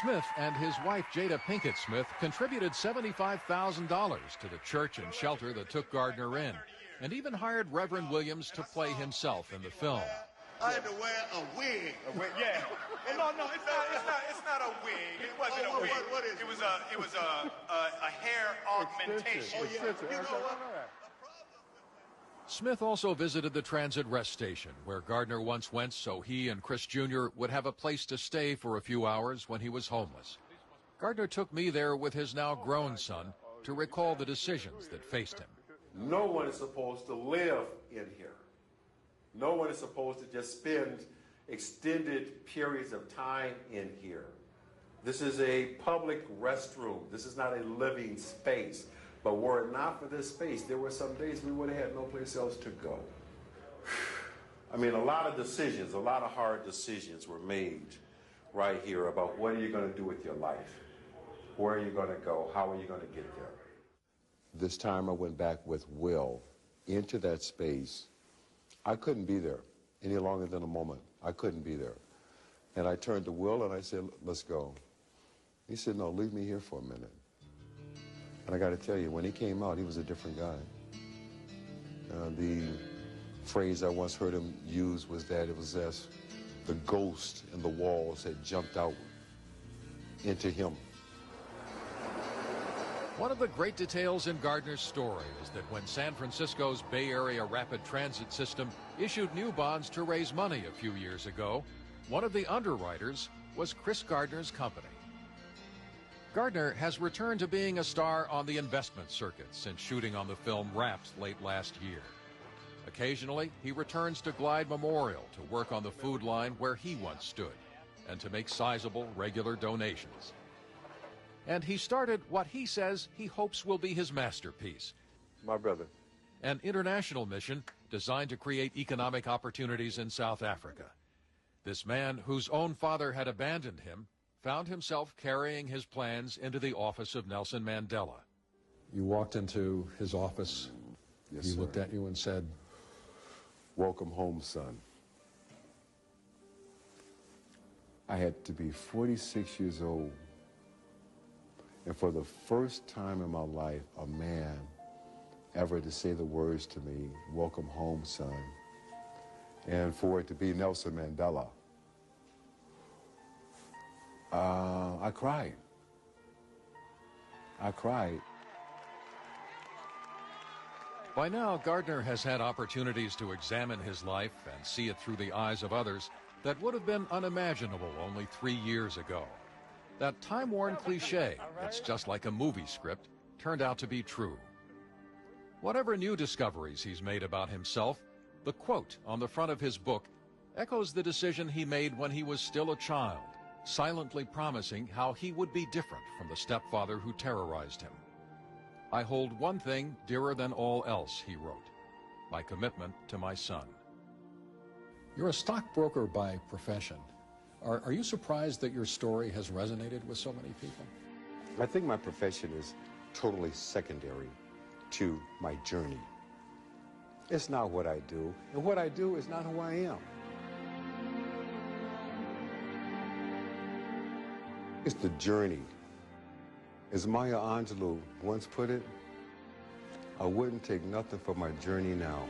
Smith and his wife, Jada Pinkett Smith, contributed $75,000 to the church and shelter that took Gardner in, and even hired Reverend Williams to play himself in the film. I had to wear a wig. A wig, yeah. Well, no, it's not a wig. It wasn't a wig. What is it? It was a hair augmentation. Oh, yeah. You know what? Smith also visited the transit rest station, where Gardner once went so he and Chris Jr. would have a place to stay for a few hours when he was homeless. Gardner took me there with his now grown son to recall the decisions that faced him. No one is supposed to live in here. No one is supposed to just spend extended periods of time in here. This is a public restroom. This is not a living space. But were it not for this space, there were some days we would have had no place else to go. I mean, a lot of decisions, a lot of hard decisions were made right here about what are you going to do with your life? Where are you going to go? How are you going to get there? This time I went back with Will into that space. I couldn't be there any longer than a moment. I couldn't be there. And I turned to Will and I said, let's go. He said, no, leave me here for a minute. And I got to tell you, when he came out, he was a different guy. The phrase I once heard him use was that it was as the ghost in the walls had jumped out into him. One of the great details in Gardner's story is that when San Francisco's Bay Area Rapid Transit System issued new bonds to raise money a few years ago, one of the underwriters was Chris Gardner's company. Gardner has returned to being a star on the investment circuit since shooting on the film Wrapped late last year. Occasionally, he returns to Glide Memorial to work on the food line where he once stood and to make sizable regular donations. And he started what he says he hopes will be his masterpiece. My brother. An international mission designed to create economic opportunities in South Africa. This man, whose own father had abandoned him, found himself carrying his plans into the office of Nelson Mandela. You walked into his office. Yes, he sir. looked at you and said, welcome home, son. I had to be 46 years old. And for the first time in my life, a man ever to say the words to me, welcome home, son. And for it to be Nelson Mandela. I cried. I cried. By now, Gardner has had opportunities to examine his life and see it through the eyes of others that would have been unimaginable only 3 years ago. That time-worn cliche, it's just like a movie script, turned out to be true. Whatever new discoveries he's made about himself, the quote on the front of his book echoes the decision he made when he was still a child, silently promising how he would be different from the stepfather who terrorized him. I hold one thing dearer than all else, he wrote, my commitment to my son. you're a stockbroker by profession. Are you surprised that your story has resonated with so many people? I think my profession is totally secondary to my journey. It's not what I do, and what I do is not who I am. It's the journey. As Maya Angelou once put it, I wouldn't take nothing for my journey now.